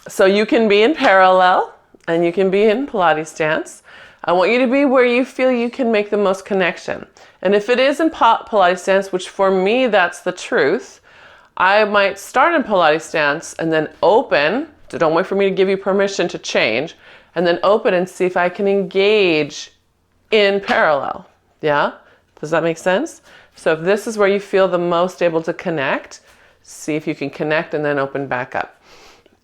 So you can be in parallel and you can be in Pilates stance. I want you to be where you feel you can make the most connection. And if it is in Pilates stance, which for me, that's the truth, I might start in Pilates stance and then open. So don't wait for me to give you permission to change. And then open and see if I can engage in parallel. Yeah? Does that make sense? So if this is where you feel the most able to connect, see if you can connect and then open back up.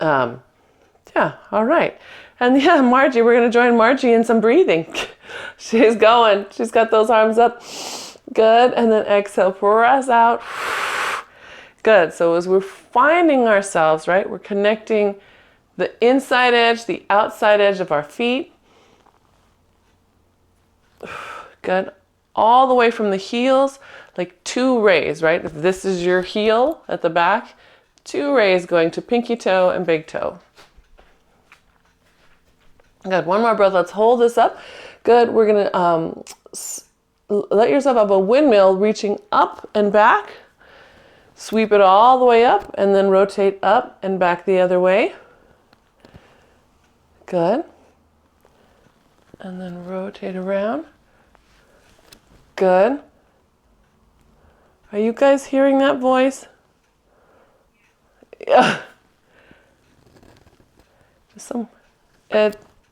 Yeah, all right. And yeah, Margie, we're going to join Margie in some breathing. She's going. She's got those arms up. Good. And then exhale, press out. Good. So as we're finding ourselves, right, we're connecting the inside edge, the outside edge of our feet. Good. All the way from the heels, like 2 rays, right? If this is your heel at the back, 2 rays going to pinky toe and big toe. Good. One more breath. Let's hold this up. Good. We're going to let yourself have a windmill reaching up and back. Sweep it all the way up and then rotate up and back the other way. Good. And then rotate around. Good. Are you guys hearing that voice? Yeah.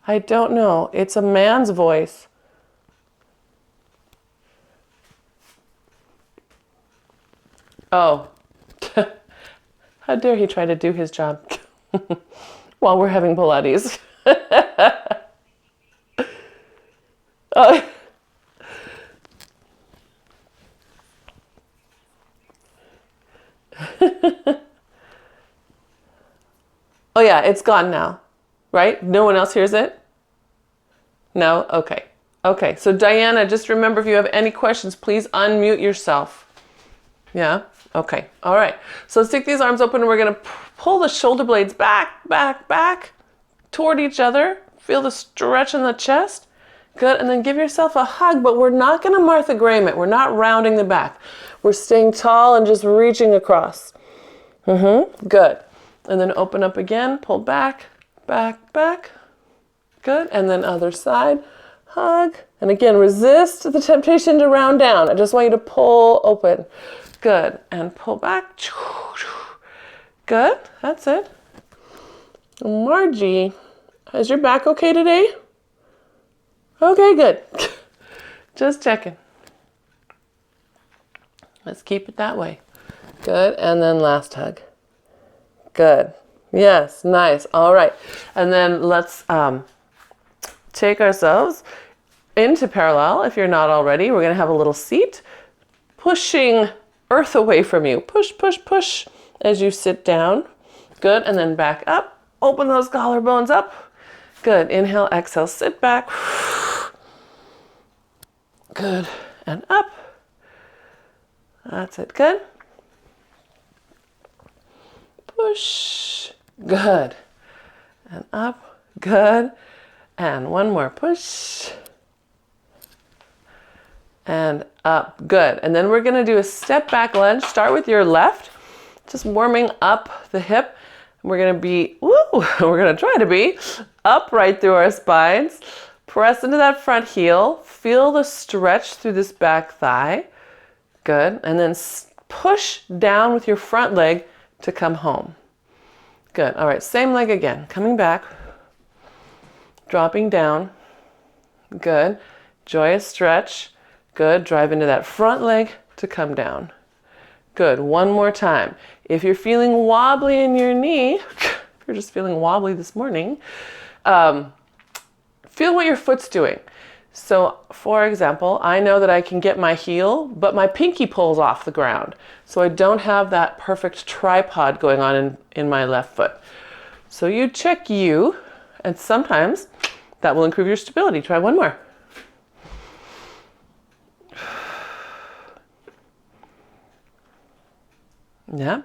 I don't know. It's a man's voice. Oh. How dare he try to do his job while we're having Pilates. Oh. Oh yeah, it's gone now, right? No one else hears it? No? Okay. Okay, so Diana, just remember if you have any questions, please unmute yourself. Yeah? Okay. All right. So stick these arms open and we're going to pull the shoulder blades back, back, back toward each other. Feel the stretch in the chest. Good. And then give yourself a hug, but we're not going to Martha Graham it. We're not rounding the back. We're staying tall and just reaching across. Good. And then open up again. Pull back, back, back. Good. And then other side. Hug. And again, resist the temptation to round down. I just want you to pull open. Good. And pull back. Good. That's it. Margie, is your back okay today? Okay, good. Just checking. Let's keep it that way. Good. And then last hug. Good. Yes. Nice. All right. And then let's take ourselves into parallel. If you're not already, we're going to have a little seat, pushing earth away from you. Push, push, push as you sit down. Good. And then back up. Open those collarbones up. Good. Inhale, exhale, sit back. Good. And up. That's it. Good. Push. Good. And up. Good. And one more push. And up. Good. And then we're going to do a step back lunge. Start with your left. Just warming up the hip. We're going to be, we're going to try to be upright through our spines. Press into that front heel. Feel the stretch through this back thigh. Good. And then push down with your front leg to come home. Good. All right. Same leg again. Coming back. Dropping down. Good. Joyous stretch. Good. Drive into that front leg to come down. Good. One more time. If you're feeling wobbly in your knee, if you're just feeling wobbly this morning, feel what your foot's doing. So, for example, I know that I can get my heel, but my pinky pulls off the ground. So I don't have that perfect tripod going on in my left foot. So you check you, and sometimes that will improve your stability. Try one more. Yeah.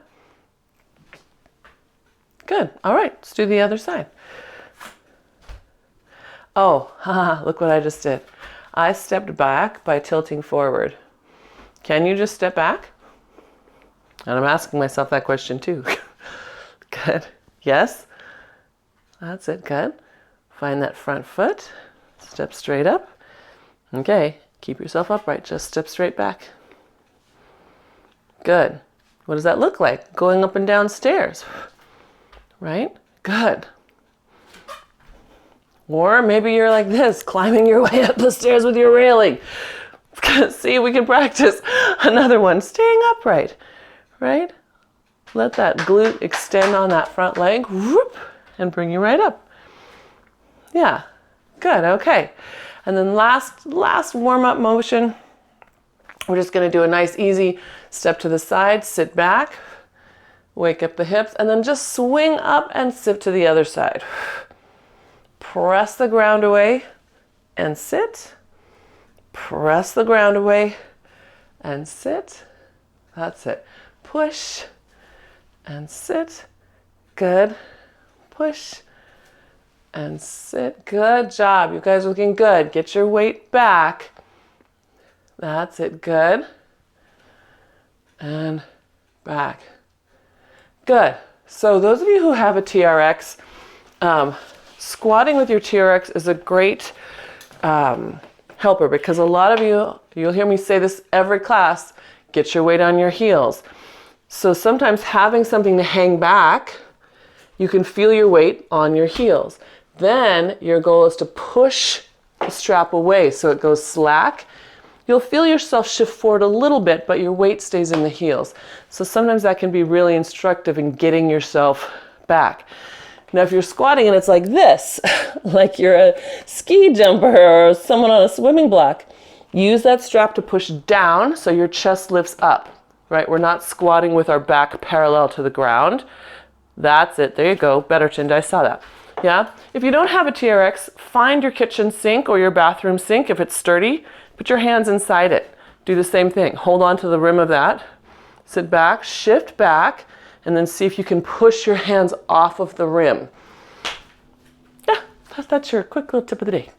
Good. All right. Let's do the other side. Oh, look what I just did. I stepped back by tilting forward. Can you just step back? And I'm asking myself that question too. Good. Yes? That's it, good. Find that front foot, step straight up. Okay, keep yourself upright, just step straight back. Good. What does that look like? Going up and down stairs, right? Good. Or maybe you're like this, climbing your way up the stairs with your railing. See, we can practice another one, staying upright, right? Let that glute extend on that front leg, whoop, and bring you right up. Yeah, good, okay. And then last warm-up motion, we're just gonna do a nice easy step to the side, sit back, wake up the hips, and then just swing up and sit to the other side. Press the ground away and sit. Press the ground away and sit. That's it. Push and sit. Good. Push and sit. Good job. You guys are looking good. Get your weight back. That's it. Good. And back. Good. So those of you who have a TRX, squatting with your TRX is a great helper, because a lot of you, you'll hear me say this every class, get your weight on your heels. So sometimes having something to hang back, you can feel your weight on your heels. Then your goal is to push the strap away so it goes slack. You'll feel yourself shift forward a little bit, but your weight stays in the heels. So sometimes that can be really instructive in getting yourself back. Now, if you're squatting and it's like this, like you're a ski jumper or someone on a swimming block, use that strap to push down so your chest lifts up, right? We're not squatting with our back parallel to the ground. That's it. There you go. Better, Chinda. I saw that. Yeah? If you don't have a TRX, find your kitchen sink or your bathroom sink if it's sturdy. Put your hands inside it. Do the same thing. Hold on to the rim of that. Sit back, shift back, and then see if you can push your hands off of the rim. Yeah, that's your quick little tip of the day.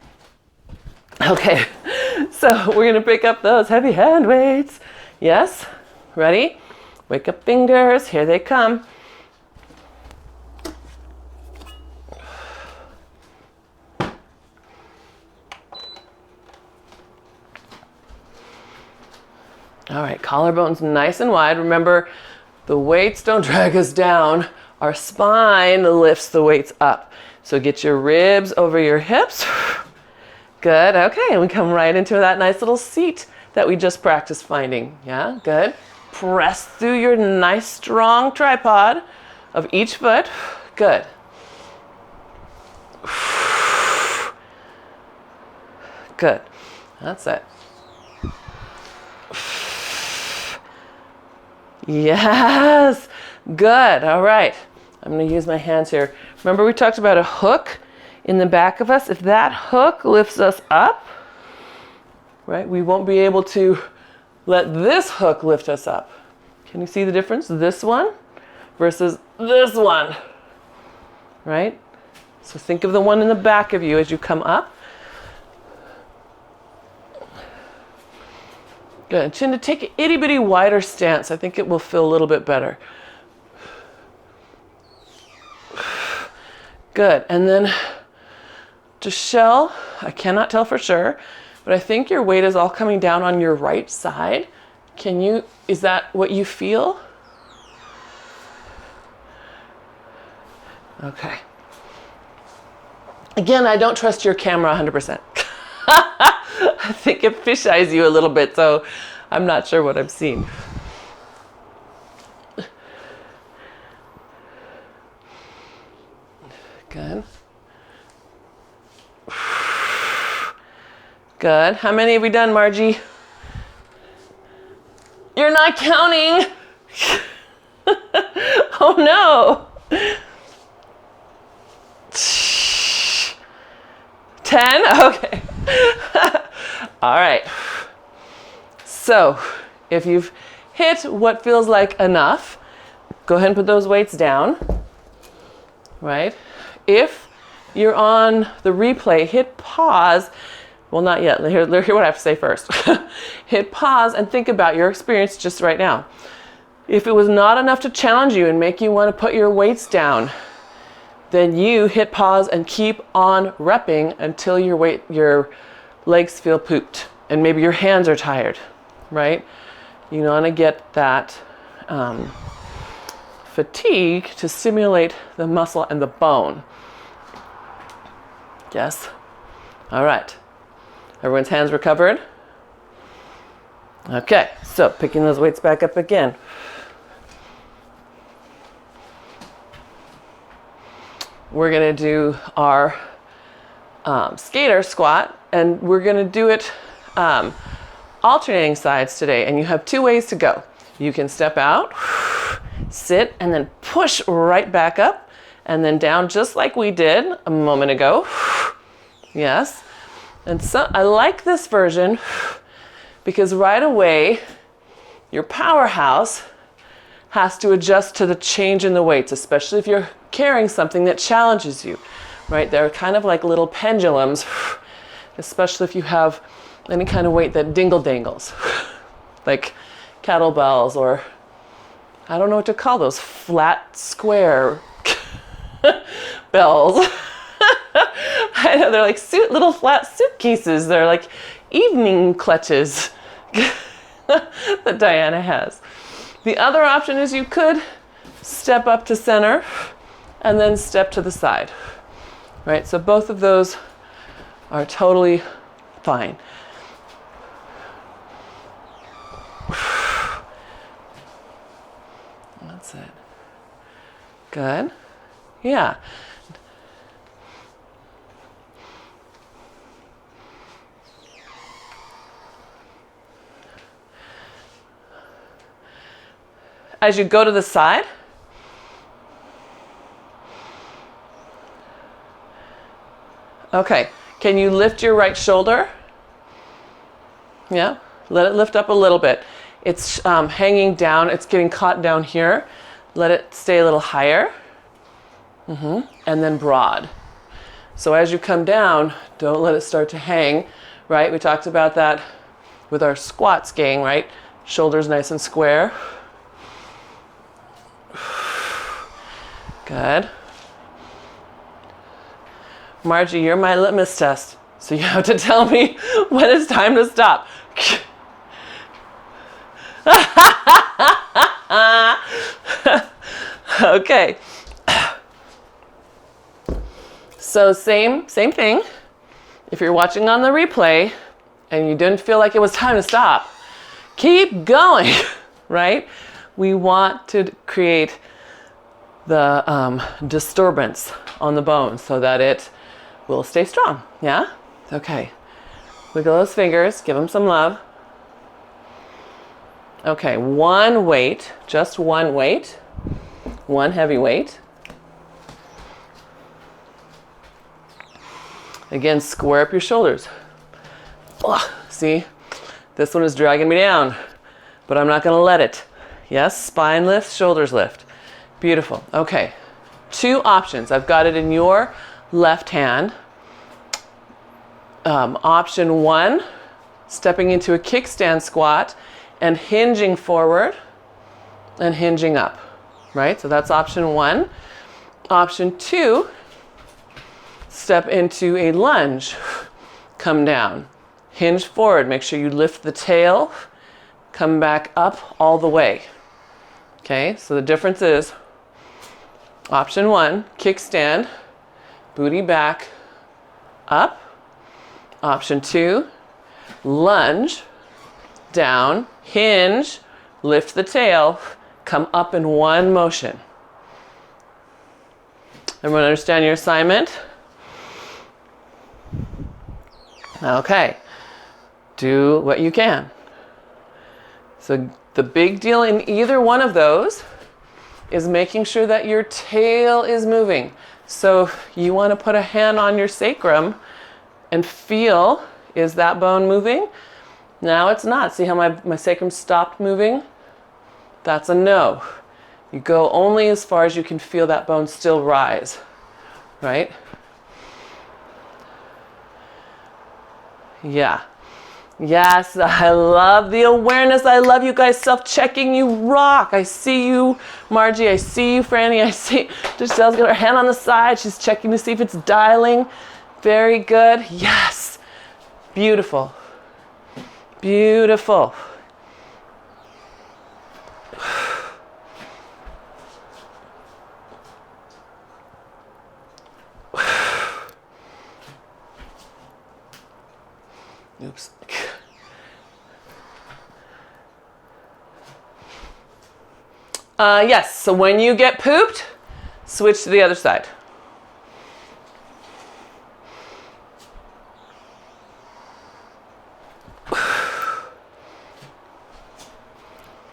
Okay, so we're gonna pick up those heavy hand weights. Yes, ready? Wake up fingers, here they come. All right, collarbones nice and wide. Remember, the weights don't drag us down. Our spine lifts the weights up. So get your ribs over your hips. Good, okay, and we come right into that nice little seat that we just practiced finding. Yeah, good. Press through your nice strong tripod of each foot. Good. Good, that's it. Yes, good, all right. I'm gonna use my hands here. Remember we talked about a hook in the back of us? If that hook lifts us up, right, we won't be able to let this hook lift us up. Can you see the difference? This one versus this one, right? So think of the one in the back of you as you come up. Good. Chin to take an itty bitty wider stance. I think it will feel a little bit better. Good. And then to shell, I cannot tell for sure, but I think your weight is all coming down on your right side. Is that what you feel? Okay. Again, I don't trust your camera 100%. I think it fisheyes you a little bit, so I'm not sure what I'm seeing. Good. Good. How many have we done, Margie? You're not counting. Oh no. 10? Okay. All right. So if you've hit what feels like enough, go ahead and put those weights down, right? If you're on the replay, hit pause. Well, not yet. Hear what I have to say first. Hit pause and think about your experience just right now. If it was not enough to challenge you and make you want to put your weights down, then you hit pause and keep on repping until your legs feel pooped and maybe your hands are tired, right? You want to get that fatigue to stimulate the muscle and the bone. Yes? All right. Everyone's hands recovered? Okay, so picking those weights back up again. We're going to do our skater squat, and we're going to do it alternating sides today. And you have two ways to go. You can step out, sit, and then push right back up, and then down just like we did a moment ago. Yes. And so I like this version because right away your powerhouse has to adjust to the change in the weights, especially if you're carrying something that challenges you, right? They're kind of like little pendulums, especially if you have any kind of weight that dingle dangles, like kettlebells, or I don't know what to call those, flat square bells. I know, they're like little flat suitcases. They're like evening clutches that Diana has. The other option is you could step up to center and then step to the side, right? So both of those are totally fine. That's it. Good. Yeah. As you go to the side, okay, can you lift your right shoulder? Yeah, let it lift up a little bit. It's hanging down, it's getting caught down here. Let it stay a little higher. And then broad. So as you come down, don't let it start to hang, right? We talked about that with our squats gang, right? Shoulders nice and square. Good. Margie, you're my litmus test, so you have to tell me when it's time to stop. Okay. So same thing. If you're watching on the replay and you didn't feel like it was time to stop, keep going, right? We want to create the disturbance on the bone so that it will stay strong. Yeah? Okay. Wiggle those fingers, give them some love. Okay, one weight, just one weight, one heavy weight. Again, square up your shoulders. Ugh, see, this one is dragging me down, but I'm not going to let it. Yes, spine lift, shoulders lift. Beautiful. Okay, two options. I've got it in your left hand. Option one, stepping into a kickstand squat and hinging forward and hinging up, right? So that's option one. Option two, step into a lunge, come down, hinge forward, make sure you lift the tail, come back up all the way. Okay, so the difference is option one, kickstand, booty back, up. Option two, lunge, down, hinge, lift the tail, come up in one motion. Everyone understand your assignment? Okay, do what you can. So the big deal in either one of those is making sure that your tail is moving. So you want to put a hand on your sacrum and feel, is that bone moving? Now it's not. See how my sacrum stopped moving? That's a no. You go only as far as you can feel that bone still rise, right? Yeah. Yes, I love the awareness. I love you guys self-checking. You rock. I see you, Margie. I see you, Franny. I see Giselle's got her hand on the side. She's checking to see if it's dialing. Very good. Yes. Beautiful. Beautiful. Oops. Yes, so when you get pooped, switch to the other side.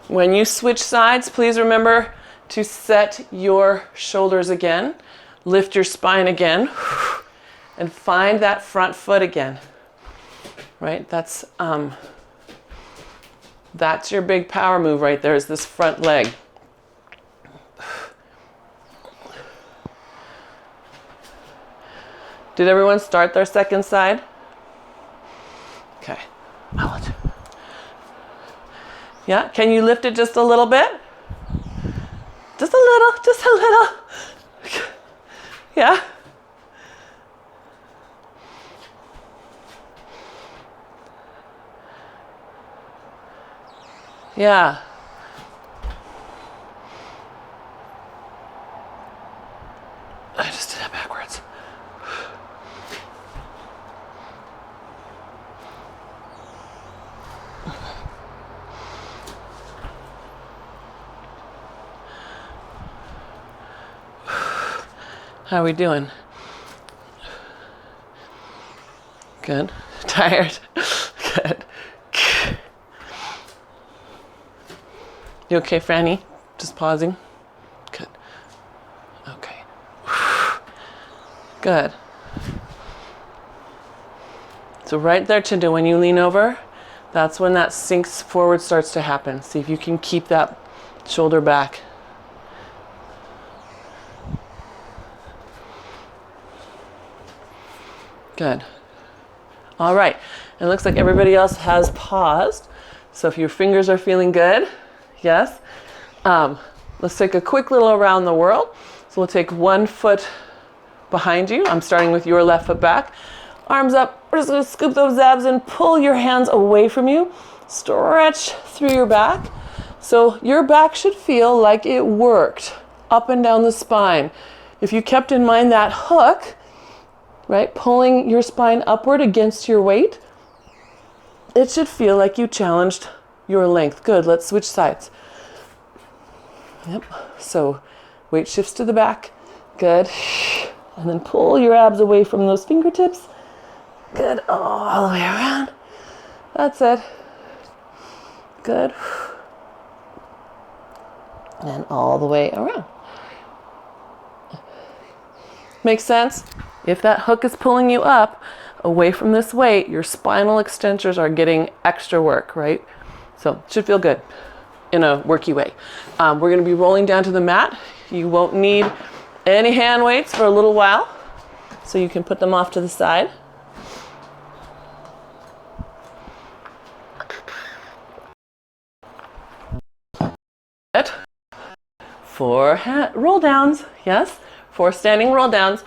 When you switch sides, please remember to set your shoulders again, lift your spine again, and find that front foot again. Right? That's your big power move right there, is this front leg. Did everyone start their second side? Okay. Yeah, can you lift it just a little bit? Just a little, just a little. Yeah. Yeah. I just did that backwards. How are we doing? Good. Tired? Good. You okay, Franny? Just pausing? Good. Okay. Good. So right there, Chinda, when you lean over, that's when that sinks forward starts to happen. See if you can keep that shoulder back. Good. All right. It looks like everybody else has paused. So if your fingers are feeling good, yes. Let's take a quick little around the world. So we'll take one foot behind you. I'm starting with your left foot back. Arms up. We're just going to scoop those abs and pull your hands away from you. Stretch through your back. So your back should feel like it worked up and down the spine. If you kept in mind that hook, right, pulling your spine upward against your weight, it should feel like you challenged your length. Good. Let's switch sides. Yep. So weight shifts to the back. Good. And then pull your abs away from those fingertips. Good. Oh, all the way around. That's it. Good. And all the way around. Makes sense? If that hook is pulling you up away from this weight, your spinal extensors are getting extra work, right? So it should feel good in a worky way. We're going to be rolling down to the mat. You won't need any hand weights for a little while, so you can put them off to the side. Four roll downs, yes, 4 standing roll downs.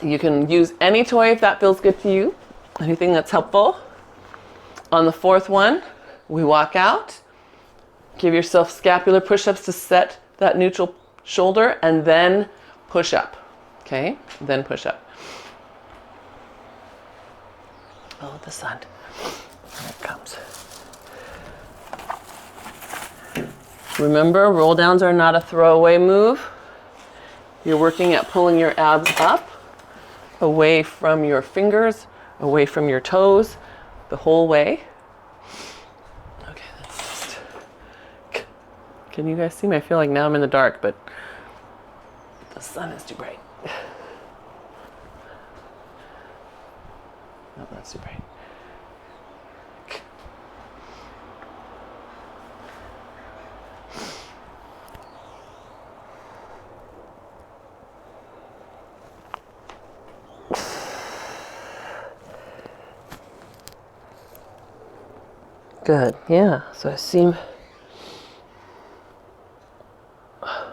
You can use any toy if that feels good to you, anything that's helpful. On the 4th one, we walk out. Give yourself scapular push-ups to set that neutral shoulder, and then push up. Okay, then push up. Oh, the sun. Here it comes. Remember, roll downs are not a throwaway move. You're working at pulling your abs up, away from your fingers, away from your toes, the whole way. Okay, that's just... Can you guys see me? I feel like now I'm in the dark, but the sun is too bright. No, that's too bright. Good. Yeah. So I see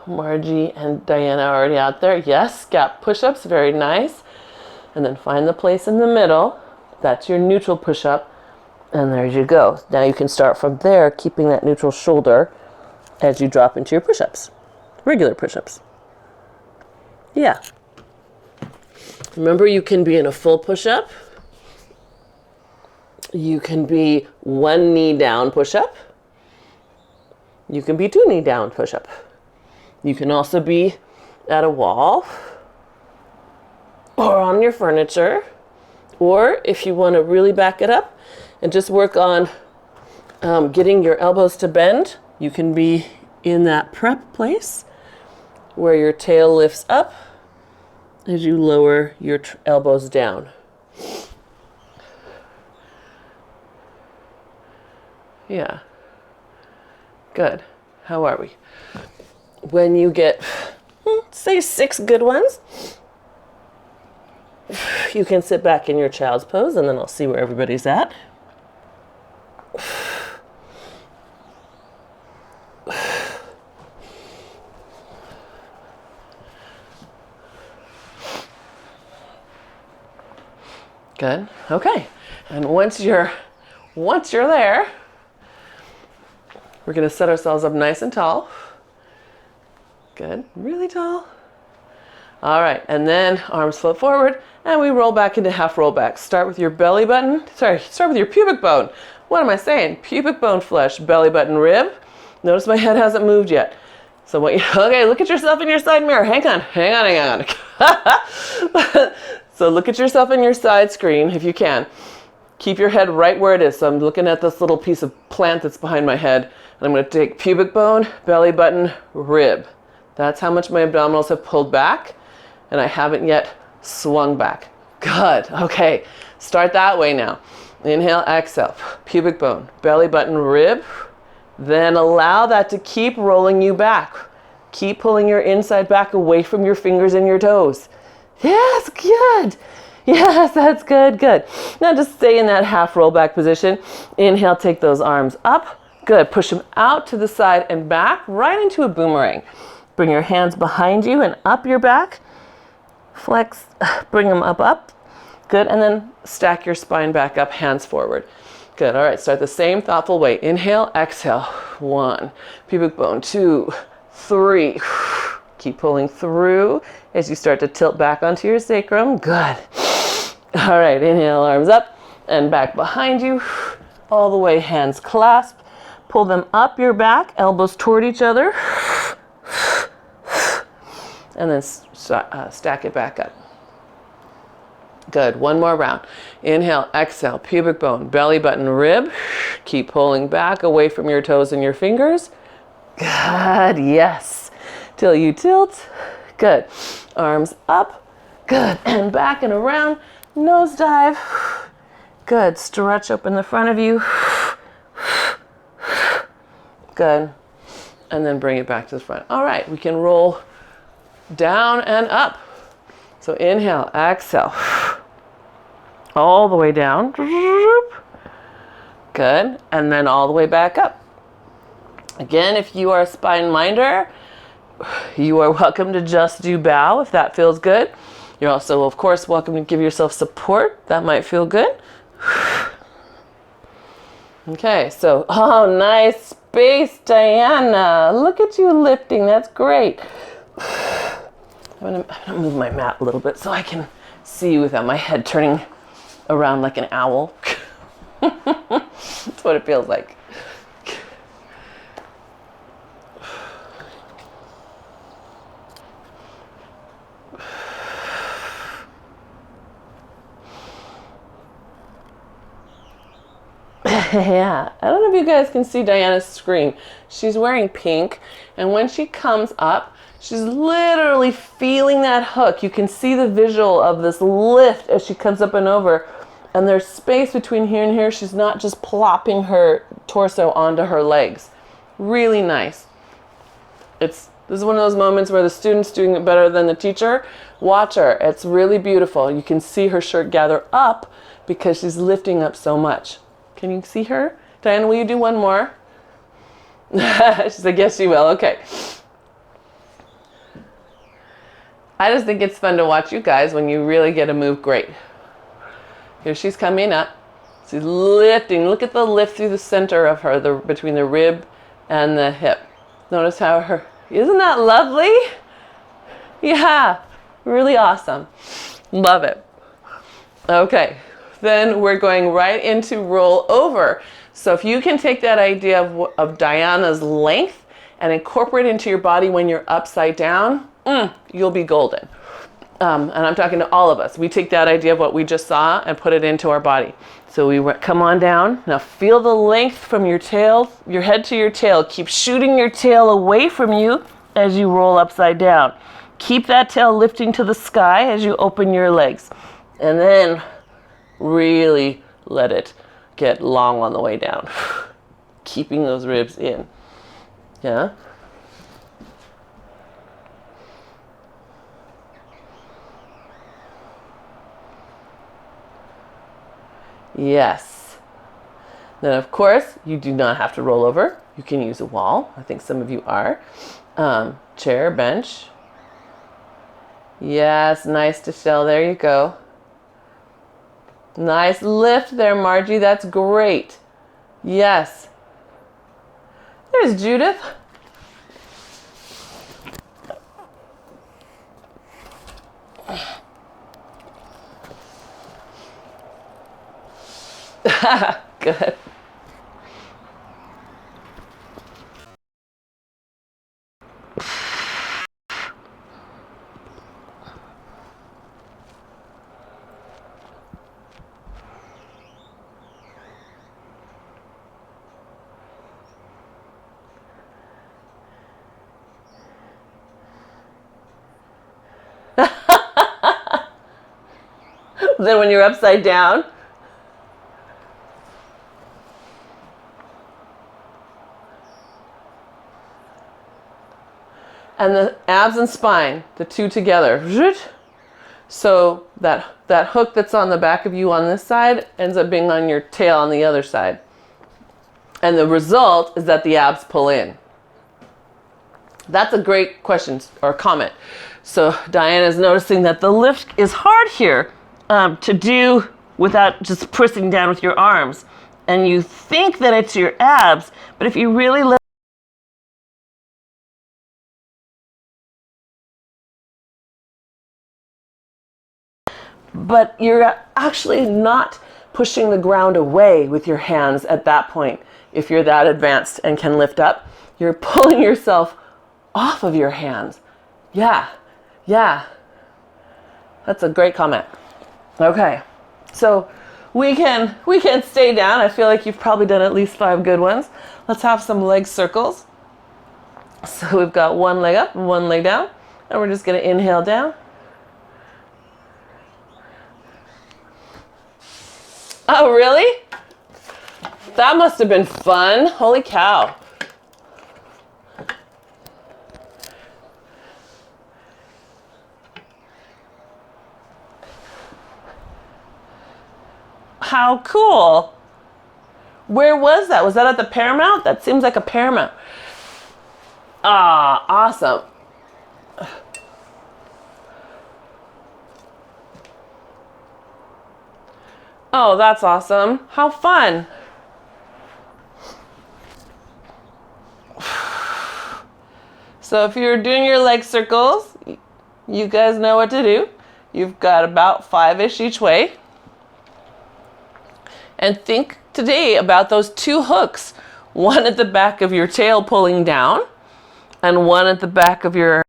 Margie and Diana are already out there. Yes. Gap push-ups. Very nice. And then find the place in the middle. That's your neutral push-up. And there you go. Now you can start from there, keeping that neutral shoulder as you drop into your push-ups. Regular push-ups. Yeah. Remember, you can be in a full push-up. You can be one knee down push-up. You can be two knee down push-up. You can also be at a wall or on your furniture. Or if you want to really back it up and just work on getting your elbows to bend, you can be in that prep place where your tail lifts up as you lower your elbows down. Yeah. Good. How are we? When you get, say, 6 good ones, you can sit back in your child's pose, and then I'll see where everybody's at. Good. Okay. And once you're there, we're going to set ourselves up nice and tall. Good. Really tall. All right. And then arms float forward and we roll back into half roll back. Start with your belly button. Start with your pubic bone. What am I saying? Pubic bone flesh, belly button, rib. Notice my head hasn't moved yet. So okay, look at yourself in your side mirror. Hang on. So look at yourself in your side screen if you can. Keep your head right where it is. So I'm looking at this little piece of plant that's behind my head. And I'm going to take pubic bone, belly button, rib. That's how much my abdominals have pulled back. And I haven't yet swung back. Good. Okay. Start that way now. Inhale, exhale. Pubic bone, belly button, rib. Then allow that to keep rolling you back. Keep pulling your inside back away from your fingers and your toes. Yes, good. Yes, that's good, good. Now just stay in that half roll back position. Inhale, take those arms up. Good. Push them out to the side and back, right into a boomerang. Bring your hands behind you and up your back. Flex, bring them up. Good. And then stack your spine back up, hands forward. Good. All right. Start the same thoughtful way. Inhale, exhale. 1, pubic bone, 2, 3. Keep pulling through as you start to tilt back onto your sacrum. Good. All right. Inhale, arms up and back behind you. All the way, hands clasped. Pull them up your back, elbows toward each other. And then stack it back up. Good. One more round. Inhale, exhale, pubic bone, belly button, rib. Keep pulling back away from your toes and your fingers. Good. Yes. Till you tilt. Good. Arms up. Good. And back and around. Nose dive. Good. Stretch open the front of you. Good. And then bring it back to the front. All right. We can roll down and up. So inhale, exhale. All the way down. Good. And then all the way back up. Again, if you are a spine minder, you are welcome to just do bow if that feels good. You're also, of course, welcome to give yourself support. That might feel good. Okay, so, oh, nice space, Diana. Look at you lifting. That's great. I'm gonna move my mat a little bit so I can see you without my head turning around like an owl. That's what it feels like. Yeah, I don't know if you guys can see Diana's screen. She's wearing pink, and when she comes up, she's literally feeling that hook. You can see the visual of this lift as she comes up and over, and there's space between here and here. She's not just plopping her torso onto her legs. Really nice. This is one of those moments where the student's doing it better than the teacher. Watch her. It's really beautiful. You can see her shirt gather up because she's lifting up so much. Can you see her? Diane, will you do one more? She's like, yes, she will. Okay. I just think it's fun to watch you guys when you really get a move great. Here she's coming up. She's lifting. Look at the lift through the center of her, between the rib and the hip. Notice how isn't that lovely? Yeah, really awesome. Love it. Okay, then we're going right into roll over. So if you can take that idea of Diana's length and incorporate it into your body when you're upside down, you'll be golden. And I'm talking to all of us. We take that idea of what we just saw and put it into our body. So we come on down. Now feel the length from your tail, your head to your tail. Keep shooting your tail away from you as you roll upside down. Keep that tail lifting to the sky as you open your legs. And then really let it get long on the way down. Keeping those ribs in. Yeah? Yes. Then of course, you do not have to roll over. You can use a wall. I think some of you are. Chair, bench. Yes, nice, Deshelle. There you go. Nice lift there, Margie. That's great. Yes. There's Judith. Good. Then when you're upside down, and the abs and spine, the two together. So that hook that's on the back of you on this side ends up being on your tail on the other side. And the result is that the abs pull in. That's a great question or comment. So Diane is noticing that the lift is hard here to do without just pressing down with your arms. And you think that it's your abs, but if you really lift, but you're actually not pushing the ground away with your hands at that point. If you're that advanced and can lift up, you're pulling yourself off of your hands. Yeah. That's a great comment. Okay. So we can stay down. I feel like you've probably done at least 5 good ones. Let's have some leg circles. So we've got one leg up and one leg down. And we're just going to inhale down. Oh, really? That must have been fun. Holy cow. How cool. Where was that? Was that at the Paramount? That seems like a Paramount. Ah, awesome. Oh, that's awesome. How fun. So if you're doing your leg circles, you guys know what to do. You've got about 5-ish each way. And think today about those 2 hooks. One at the back of your tail pulling down and one at the back of your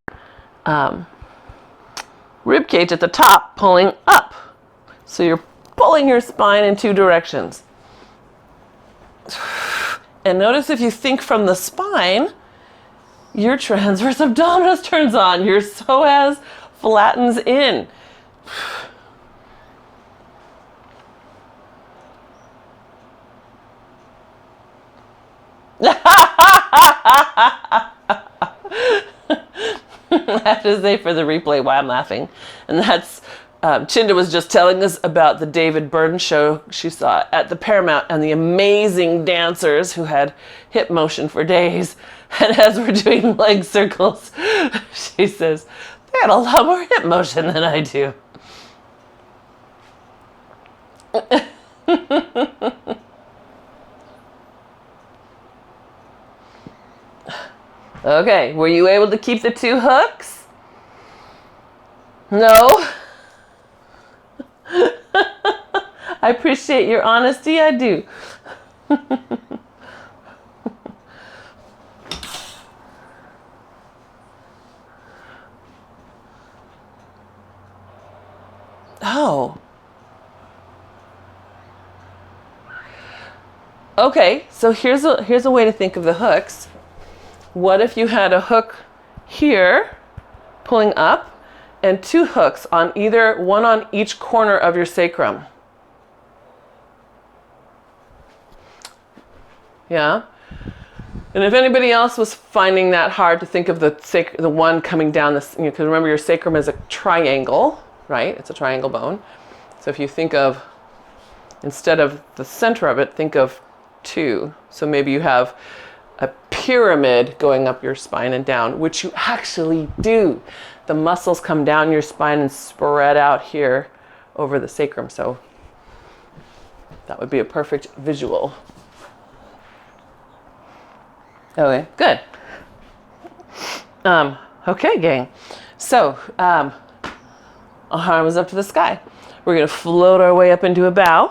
rib cage at the top pulling up. So you're pulling your spine in 2 directions. And notice if you think from the spine, your transverse abdominis turns on. Your psoas flattens in. I have to say for the replay why I'm laughing. And that's Chinda was just telling us about the David Burden show she saw at the Paramount and the amazing dancers who had hip motion for days. And as we're doing leg circles, she says, they had a lot more hip motion than I do. Okay, were you able to keep the 2 hooks? No? I appreciate your honesty, I do. Oh. Okay, so here's a way to think of the hooks. What if you had a hook here pulling up and 2 hooks on one on each corner of your sacrum? Yeah? And if anybody else was finding that hard to think of the one coming down this, because remember your sacrum is a triangle, right? It's a triangle bone. So if you think of, instead of the center of it, think of 2. So maybe you have a pyramid going up your spine and down, which you actually do. The muscles come down your spine and spread out here over the sacrum. So that would be a perfect visual. Okay, good. Okay, gang. So, arms up to the sky. We're going to float our way up into a bow.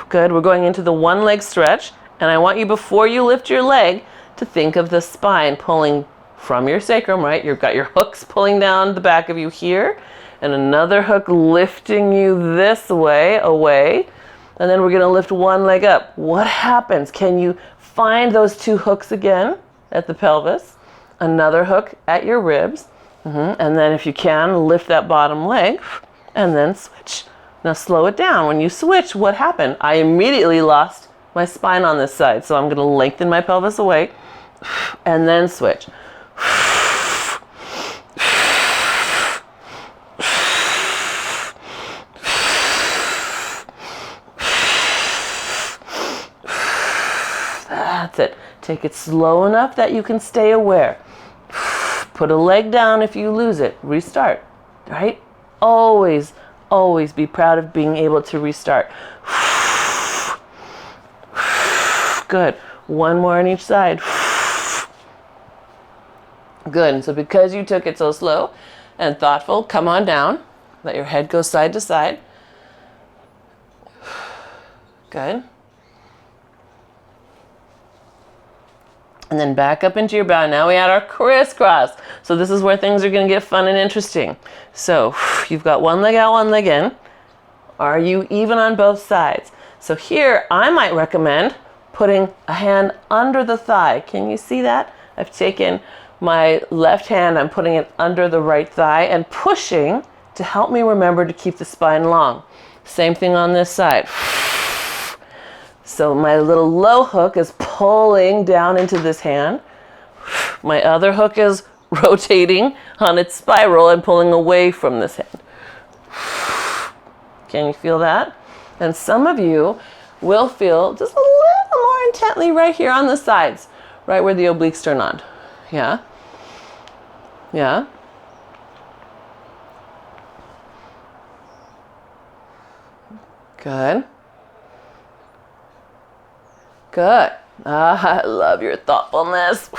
Good. We're going into the 1 leg stretch. And I want you, before you lift your leg, to think of the spine pulling from your sacrum, right? You've got your hooks pulling down the back of you here, and another hook lifting you this way, away. And then we're going to lift 1 leg up. What happens? Can you find those 2 hooks again at the pelvis? Another hook at your ribs. And then if you can, lift that bottom leg and then switch. Now slow it down. When you switch, what happened? I immediately lost my spine on this side. So I'm going to lengthen my pelvis away and then switch. That's it. Take it slow enough that you can stay aware. Put a leg down if you lose it. Restart, right? Always, always be proud of being able to restart. Good. 1 more on each side. Good. So because you took it so slow and thoughtful, come on down. Let your head go side to side. Good. And then back up into your bow. Now we add our crisscross. So this is where things are going to get fun and interesting. So you've got 1 leg out, 1 leg in. Are you even on both sides? So here I might recommend putting a hand under the thigh. Can you see that? I've taken my left hand, I'm putting it under the right thigh and pushing to help me remember to keep the spine long. Same thing on this side. So my little low hook is pulling down into this hand. My other hook is rotating on its spiral and pulling away from this hand. Can you feel that? And some of you will feel just a little more intently right here on the sides, right where the obliques turn on. Yeah? Yeah? Good. Good. I love your thoughtfulness.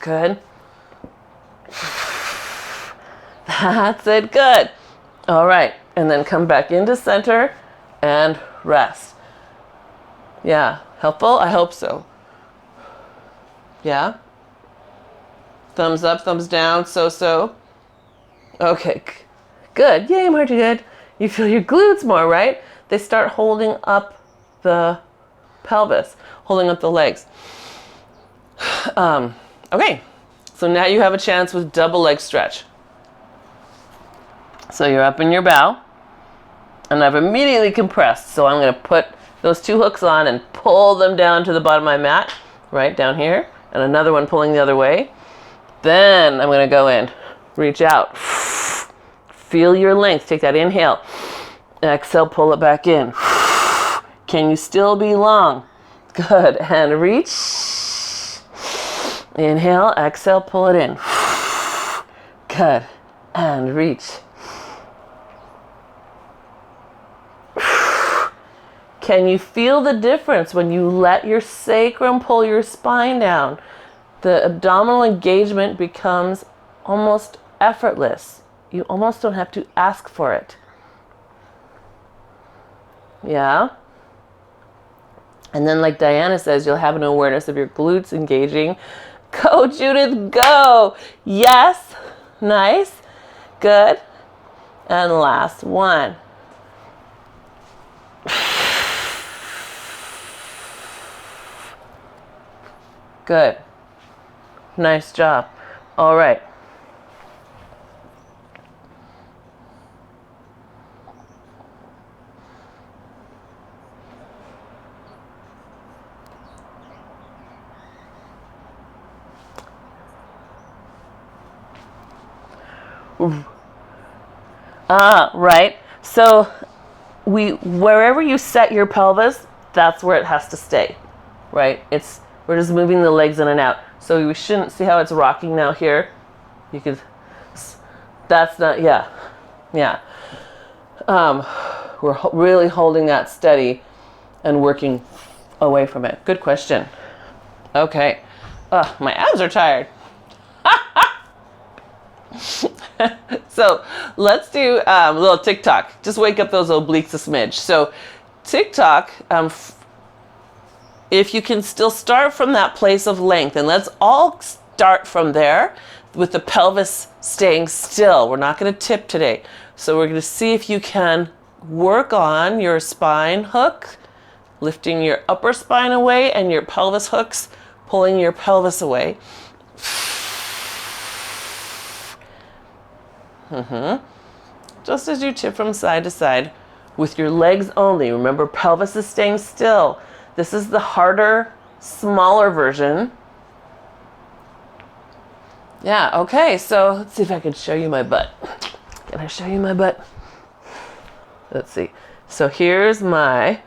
Good. That's it. Good. All right. And then come back into center and rest. Yeah. Helpful? I hope so. Yeah? Thumbs up, thumbs down, so. Okay. Good. Yay, Margie, good. You feel your glutes more, right? They start holding up the pelvis, holding up the legs. Okay, so now you have a chance with double leg stretch. So you're up in your bow, and I've immediately compressed. So I'm going to put those 2 hooks on and pull them down to the bottom of my mat, right down here, and another one pulling the other way. Then I'm going to go in. Reach out. Feel your length. Take that inhale. Exhale, pull it back in. Can you still be long? Good. And reach. Inhale, exhale, pull it in. Good. And reach. Can you feel the difference when you let your sacrum pull your spine down? The abdominal engagement becomes almost effortless. You almost don't have to ask for it. Yeah? And then like Diana says, you'll have an awareness of your glutes engaging. Go, Judith, go! Yes. Nice. Good. And last one. Good. Nice job. All right. Right. So wherever you set your pelvis, that's where it has to stay. Right? We're just moving the legs in and out. So we shouldn't see how it's rocking now here. You could, that's not, yeah. We're really holding that steady and working away from it. Good question. Okay. My abs are tired. So let's do a little TikTok. Just wake up those obliques a smidge. So TikTok, if you can still start from that place of length, and let's all start from there with the pelvis staying still. We're not going to tip today. So we're going to see if you can work on your spine hook, lifting your upper spine away, and your pelvis hooks, pulling your pelvis away. Just as you tip from side to side with your legs only. Remember, pelvis is staying still. This is the harder, smaller version. Yeah, okay, so let's see if I can show you my butt. Can I show you my butt? Let's see. So here's my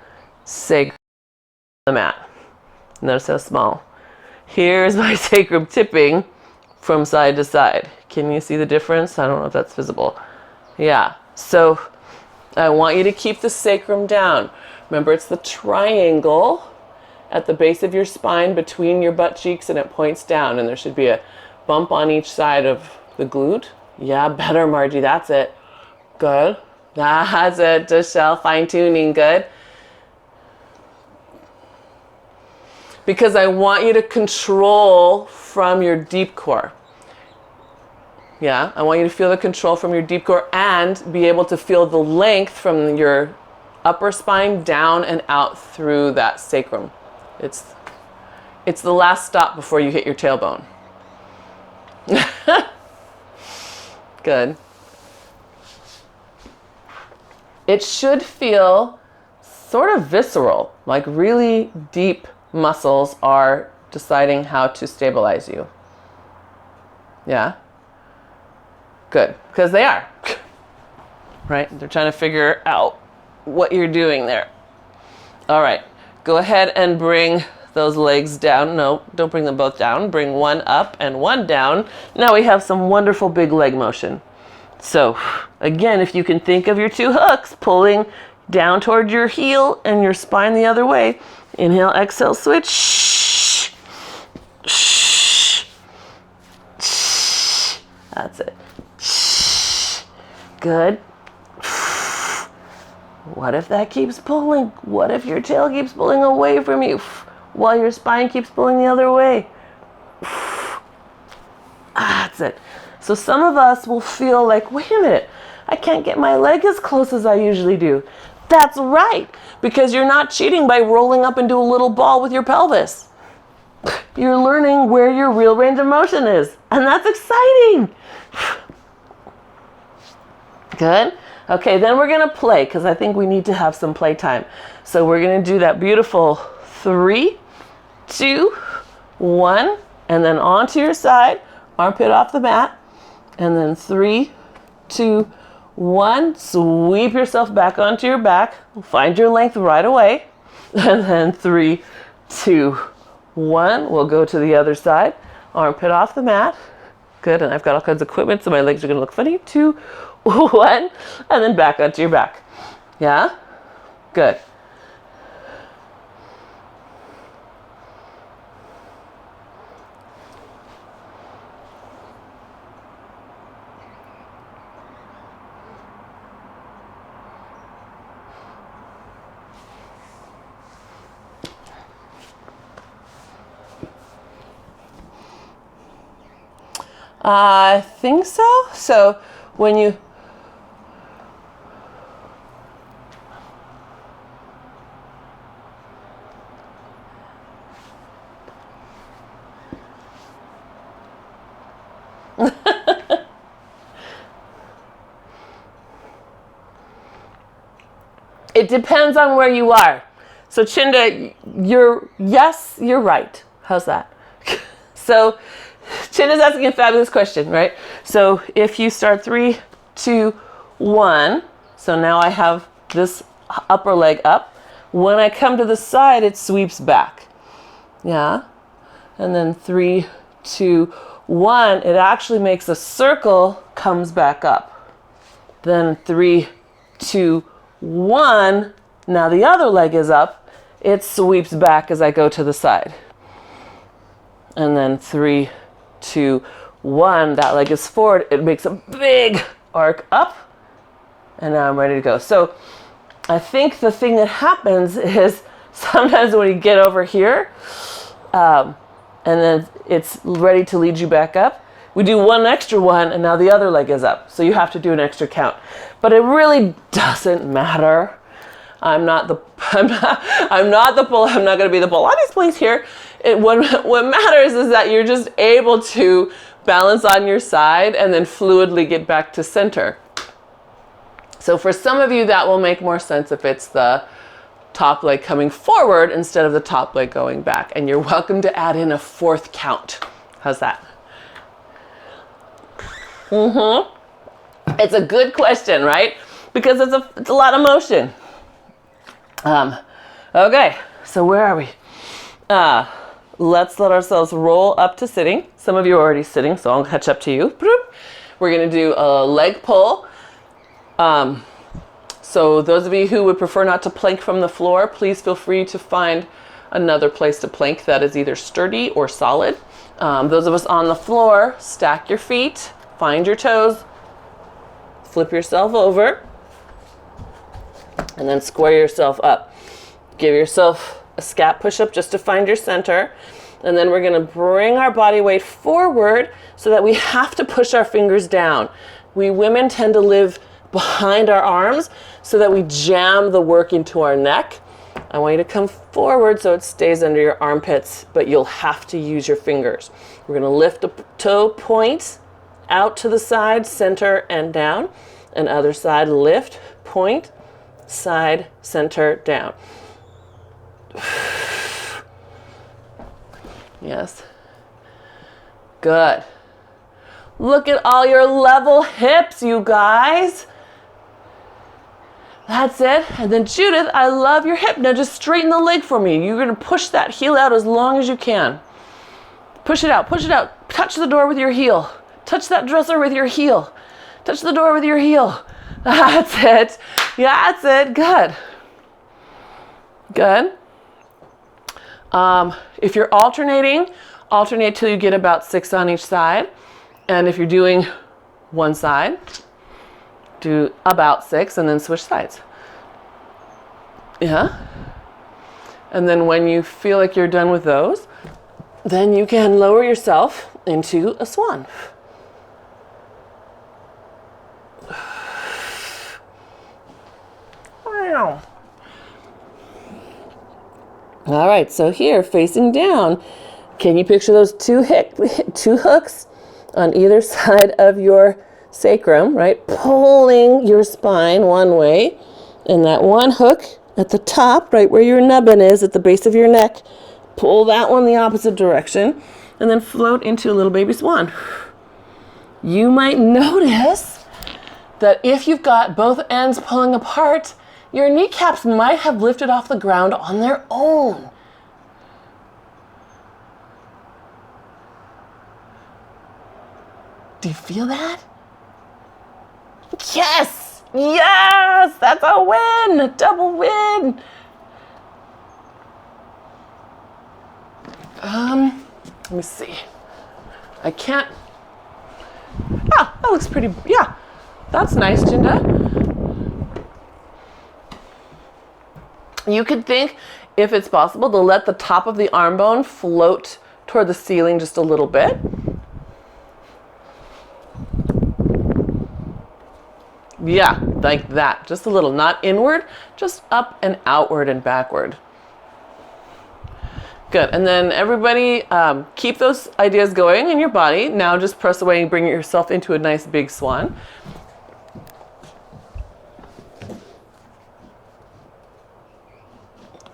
sacrum on the mat. Notice how small. Here's my sacrum tipping from side to side. Can you see the difference? I don't know if that's visible. Yeah, so I want you to keep the sacrum down. Remember, it's the triangle at the base of your spine between your butt cheeks, and it points down, and there should be a bump on each side of the glute. Yeah, better, Margie. That's it. Good. That's it, Deshelle. Fine tuning. Good. Because I want you to control from your deep core. Yeah, I want you to feel the control from your deep core and be able to feel the length from your upper spine down and out through that sacrum. It's the last stop before you hit your tailbone. Good. It should feel sort of visceral, like really deep muscles are deciding how to stabilize you. Yeah? Good, because they are. Right? They're trying to figure out what you're doing there. All right, go ahead and bring those legs down. No, don't bring them both down. Bring one up and one down. Now we have some wonderful big leg motion. So again, if you can think of your two hooks pulling down toward your heel and your spine the other way. Inhale, exhale, switch. Shh. Shh. Shh. That's it. Shh. Good. What if that keeps pulling? What if your tail keeps pulling away from you while your spine keeps pulling the other way? That's it. So some of us will feel like, wait a minute, I can't get my leg as close as I usually do. That's right, because you're not cheating by rolling up into a little ball with your pelvis. You're learning where your real range of motion is, and that's exciting. Good. Okay, then we're going to play, because I think we need to have some play time. So we're going to do that beautiful 3, 2, 1, and then onto your side. armpit off the mat. And then 3, 2, 1. Sweep yourself back onto your back. Find your length right away. And then 3, 2, 1. We'll go to the other side. Armpit off the mat. Good. And I've got all kinds of equipment, so my legs are going to look funny. 2, 1. And then back onto your back. Yeah? Good. I think so. So when you it depends on where you are. So Chinda, you're right. How's that? So Chinda's asking a fabulous question, right? So if you start 3, 2, 1, so now I have this upper leg up. When I come to the side, it sweeps back. Yeah. And then 3, 2, 1, it actually makes a circle, comes back up. Then 3, 2, 1, now the other leg is up. It sweeps back as I go to the side. And then 3, 2, 1, that leg is forward. It makes a big arc up. And now I'm ready to go. So I think the thing that happens is sometimes when you get over here, and then it's ready to lead you back up, we do one extra one, and now the other leg is up. So you have to do an extra count. But it really doesn't matter. I'm not going to be the Pilates police here. What matters is that you're just able to balance on your side and then fluidly get back to center. So for some of you, that will make more sense if it's the top leg coming forward instead of the top leg going back. And you're welcome to add in a 4th count. How's that? It's a good question, right? Because it's a lot of motion. Okay, so where are we? Let's let ourselves roll up to sitting. Some of you are already sitting, so I'll catch up to you. We're going to do a leg pull. So those of you who would prefer not to plank from the floor, please feel free to find another place to plank that is either sturdy or solid. Those of us on the floor, stack your feet, find your toes, flip yourself over, and then square yourself up. Give yourself a scap push-up just to find your center. And then we're going to bring our body weight forward so that we have to push our fingers down. We women tend to live behind our arms so that we jam the work into our neck. I want you to come forward so it stays under your armpits, but you'll have to use your fingers. We're going to lift the toe point out to the side, center, and down. And other side, lift, point, side, center, down. Yes. Good. Look at all your level hips, you guys. That's it. And then Judith, I love your hip. Now just straighten the leg for me. You're going to push that heel out as long as you can. Push it out, push it out. Touch the door with your heel. Touch that dresser with your heel. Touch the door with your heel. That's it. Yeah, that's it. Good. Good. If you're alternating, alternate till you get about 6 on each side. And if you're doing one side, do about 6 and then switch sides. Yeah. And then when you feel like you're done with those, then you can lower yourself into a swan. Wow. All right, so here, facing down, can you picture those two hooks on either side of your sacrum, right? Pulling your spine one way, and that one hook at the top, right where your nubbin is at the base of your neck, pull that one the opposite direction, and then float into a little baby swan. You might notice that if you've got both ends pulling apart, your kneecaps might have lifted off the ground on their own. Do you feel that? Yes! Yes! That's a win! A double win! Let me see. I can't. Ah, that looks pretty. Yeah, that's nice, Jinda. You could think, if it's possible, to let the top of the arm bone float toward the ceiling just a little bit. Yeah, like that. Just a little, not inward, just up and outward and backward. Good. And then everybody keep those ideas going in your body. Now just press away and bring yourself into a nice big swan.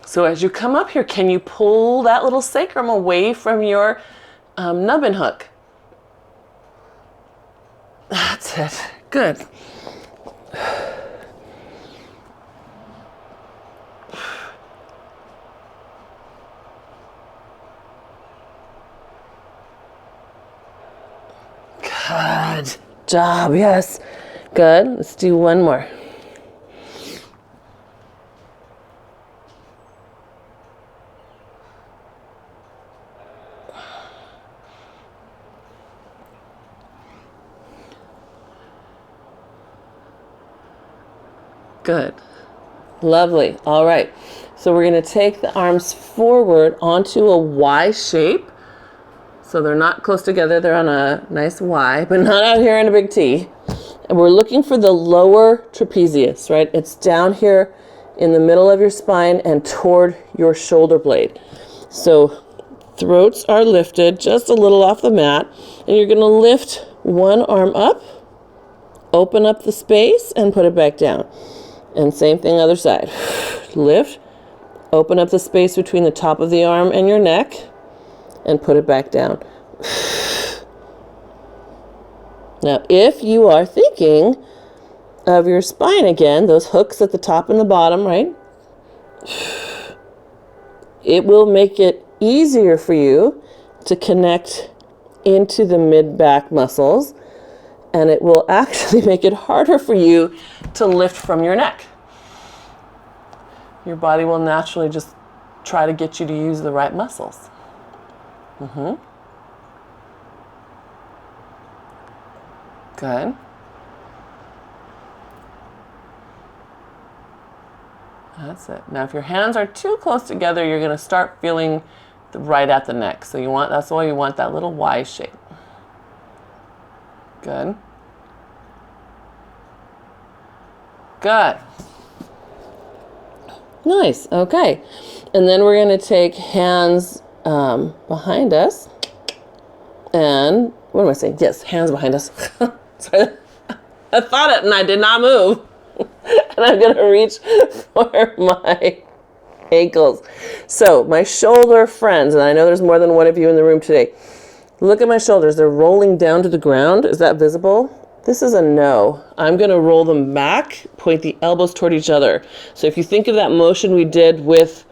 So as you come up here, can you pull that little sacrum away from your nubbin hook? That's it. Good. Good job, yes. Good, let's do one more. Good, lovely, all right. So we're gonna take the arms forward onto a Y shape. So they're not close together, they're on a nice Y, but not out here in a big T. And we're looking for the lower trapezius, right? It's down here in the middle of your spine and toward your shoulder blade. So throats are lifted just a little off the mat, and you're gonna lift one arm up, open up the space, and put it back down. And same thing other side. Lift, open up the space between the top of the arm and your neck, and put it back down. Now, if you are thinking of your spine again, those hooks at the top and the bottom, right? It will make it easier for you to connect into the mid-back muscles, and it will actually make it harder for you to lift from your neck. Your body will naturally just try to get you to use the right muscles. Good. That's it. Now, if your hands are too close together, you're going to start feeling right at the neck. So you want, that's why you want that little Y shape. Good. Good. Nice. Okay. And then we're going to take hands behind us. And what am I saying? Yes, hands behind us. Sorry. I thought it and I did not move. And I'm going to reach for my ankles. So my shoulder friends, and I know there's more than one of you in the room today. Look at my shoulders. They're rolling down to the ground. Is that visible? This is a no. I'm going to roll them back, point the elbows toward each other. So if you think of that motion we did with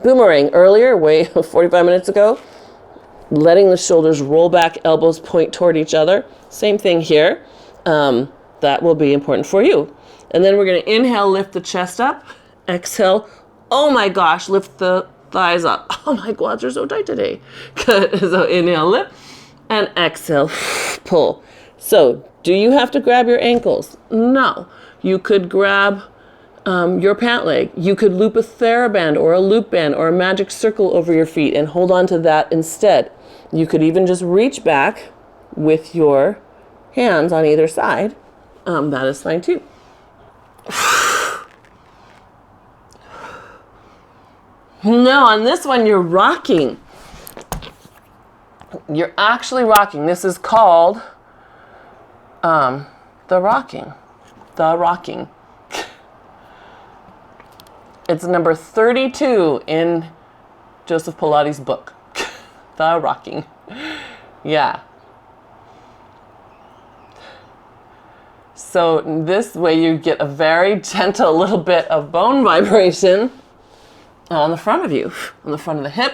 boomerang earlier, 45 minutes ago, letting the shoulders roll back, elbows point toward each other. Same thing here. That will be important for you. And then we're going to inhale, lift the chest up. Exhale. Oh my gosh, lift the thighs up. Oh my quads are so tight today. Good. So inhale, lift, and exhale, pull. So do you have to grab your ankles? No. You could grab your pant leg. You could loop a TheraBand or a loop band or a magic circle over your feet and hold on to that instead. You could even just reach back with your hands on either side. That is fine too. No, on this one you're rocking. You're actually rocking. This is called the rocking. The rocking. It's number 32 in Joseph Pilates' book, The Rocking. Yeah. So this way you get a very gentle little bit of bone vibration on the front of you, on the front of the hip.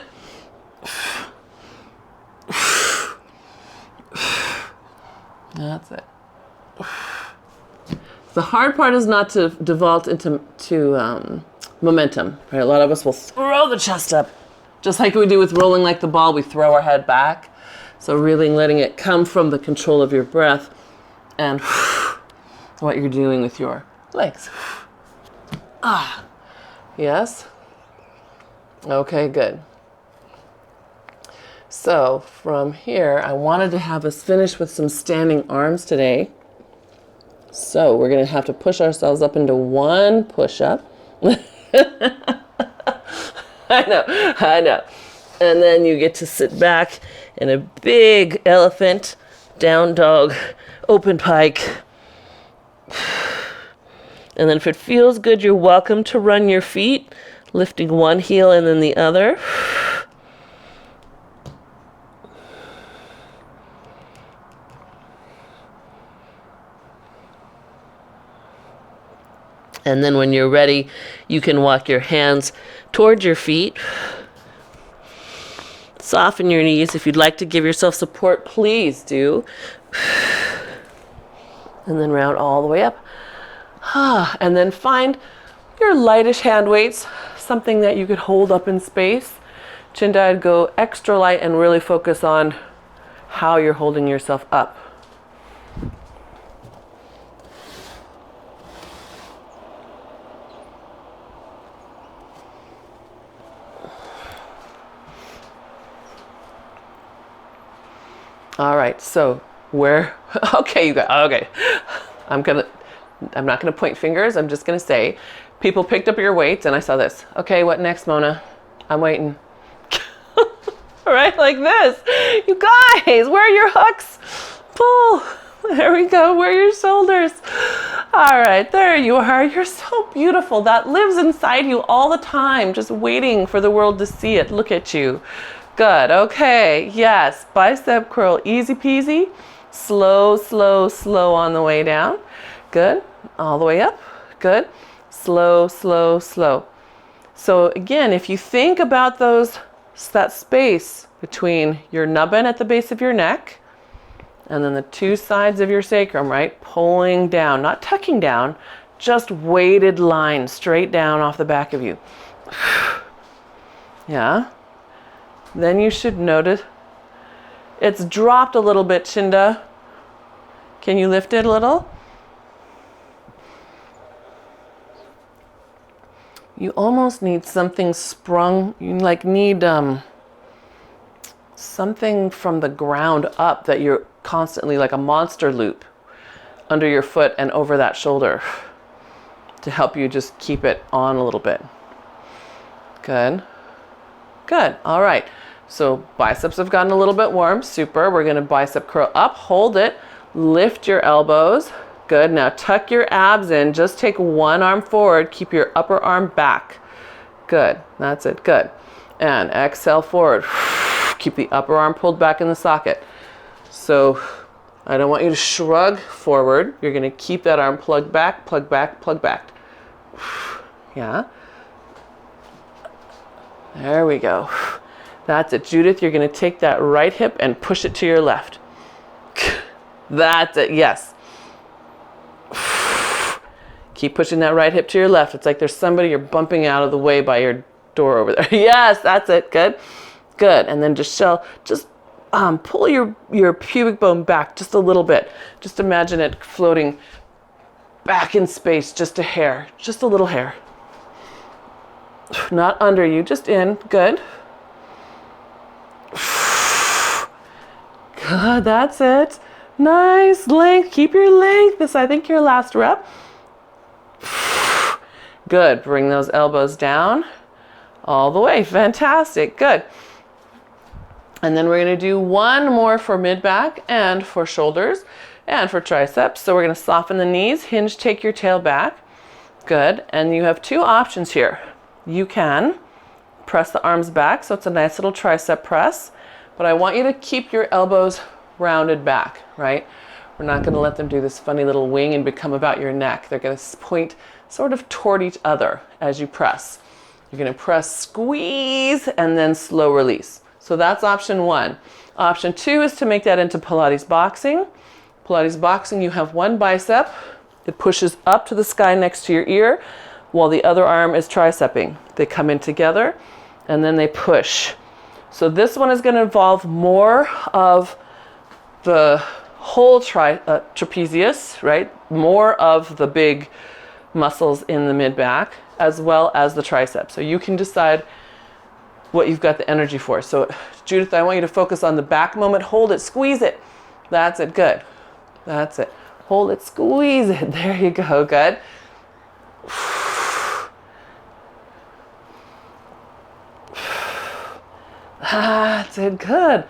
That's it. The hard part is not to default into momentum. Right? A lot of us will throw the chest up, just like we do with rolling like the ball. We throw our head back. So really letting it come from the control of your breath and what you're doing with your legs. Ah, yes. Okay, good. So from here, I wanted to have us finish with some standing arms today. So we're going to have to push ourselves up into one push-up. I know. And then you get to sit back in a big elephant, down dog, open pike. And then if it feels good, you're welcome to run your feet, lifting one heel and then the other. And then when you're ready, you can walk your hands towards your feet. Soften your knees. If you'd like to give yourself support, please do. And then round all the way up. And then find your lightish hand weights, something that you could hold up in space. Chin I'd go extra light and really focus on how you're holding yourself up. All right, so okay, you guys, okay. I'm not gonna point fingers, I'm just gonna say, people picked up your weights and I saw this. Okay, what next, Mona? I'm waiting. All right, like this. You guys, where are your hooks? Pull. There we go, where are your shoulders? All right, there you are. You're so beautiful. That lives inside you all the time, just waiting for the world to see it. Look at you. Good, okay, yes, bicep curl, easy peasy. Slow, slow, slow on the way down. Good, all the way up, good. Slow, slow, slow. So again, if you think about that space between your nubbin at the base of your neck and then the two sides of your sacrum, right? Pulling down, not tucking down, just weighted line straight down off the back of you. Yeah. Then you should notice it's dropped a little bit, Chinda. Can you lift it a little? You almost need something sprung. You need something from the ground up that you're constantly like a monster loop under your foot and over that shoulder to help you just keep it on a little bit. Good. Good. All right. So biceps have gotten a little bit warm. Super. We're going to bicep curl up. Hold it. Lift your elbows. Good. Now tuck your abs in. Just take one arm forward. Keep your upper arm back. Good. That's it. Good. And exhale forward. Keep the upper arm pulled back in the socket. So I don't want you to shrug forward. You're going to keep that arm plugged back, plug back, plug back. Yeah. There we go. That's it. Judith, you're going to take that right hip and push it to your left. That's it. Yes. Keep pushing that right hip to your left. It's like there's somebody you're bumping out of the way by your door over there. Yes, that's it. Good. Good. And then just pull your pubic bone back just a little bit. Just imagine it floating back in space, just a hair, just a little hair. Not under you, just in. Good. Good, that's it. Nice length. Keep your length. This, I think, your last rep. Good. Bring those elbows down all the way. Fantastic. Good. And then we're going to do one more for mid-back and for shoulders and for triceps. So we're going to soften the knees, hinge, take your tail back. Good. And you have two options here. You can Press the arms back so it's a nice little tricep press. But I want you to keep your elbows rounded back, right? We're not going to let them do this funny little wing and become about your neck. They're going to point sort of toward each other as you press. You're going to press, squeeze, and then slow release. So that's option one. Option two is to make that into Pilates boxing. Pilates boxing, you have one bicep. It pushes up to the sky next to your ear while the other arm is tricepping. They come in together and then they push. So this one is going to involve more of the whole trapezius, right? More of the big muscles in the mid-back as well as the triceps. So you can decide what you've got the energy for. So Judith, I want you to focus on the back moment. Hold it, squeeze it. That's it, good. That's it. Hold it, squeeze it. There you go, good. That's it, good.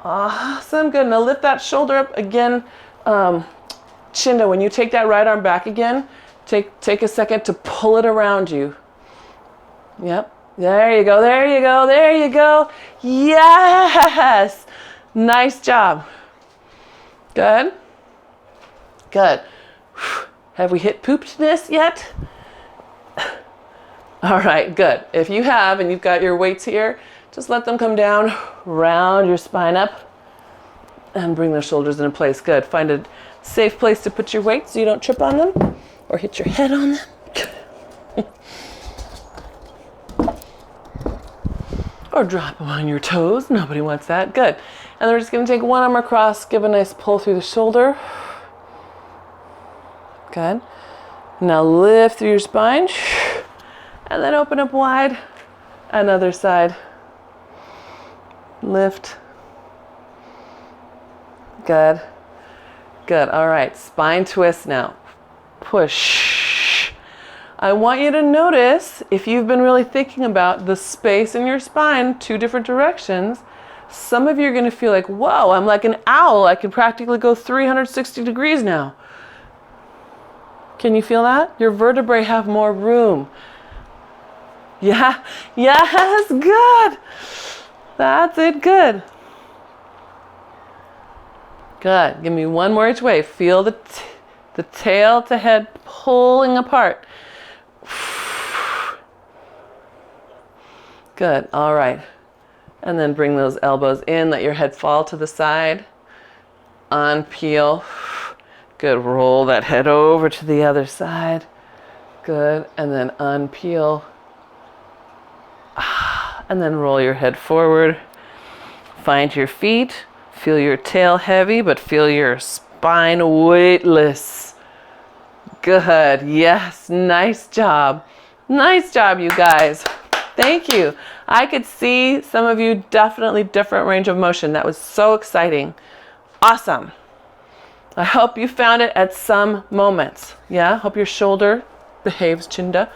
Awesome, good. Now lift that shoulder up again. Chinda, when you take that right arm back again, take a second to pull it around you. Yep. There you go, there you go, there you go. Yes! Nice job. Good. Good. Have we hit poopedness yet? All right, good. If you have, and you've got your weights here, just let them come down, round your spine up, and bring the shoulders into place. Good. Find a safe place to put your weights so you don't trip on them or hit your head on them. Or drop them on your toes. Nobody wants that. Good. And then we're just going to take one arm across, give a nice pull through the shoulder. Good. Now lift through your spine. And then open up wide. Another side. Lift. Good. Good. All right. Spine twist now. Push. I want you to notice, if you've been really thinking about the space in your spine, two different directions, some of you are going to feel like, whoa, I'm like an owl. I can practically go 360 degrees now. Can you feel that? Your vertebrae have more room. Yeah. Yes. Good. That's it. Good. Good. Give me one more each way. Feel the tail to head pulling apart. Good. All right. And then bring those elbows in. Let your head fall to the side. Unpeel. Good. Roll that head over to the other side. Good. And then unpeel. And then roll your head forward. Find your feet. Feel your tail heavy, but feel your spine weightless. Good. Yes. Nice job. Nice job, you guys. Thank you. I could see some of you definitely different range of motion. That was so exciting. Awesome. I hope you found it at some moments. Yeah. Hope your shoulder behaves, Chinda.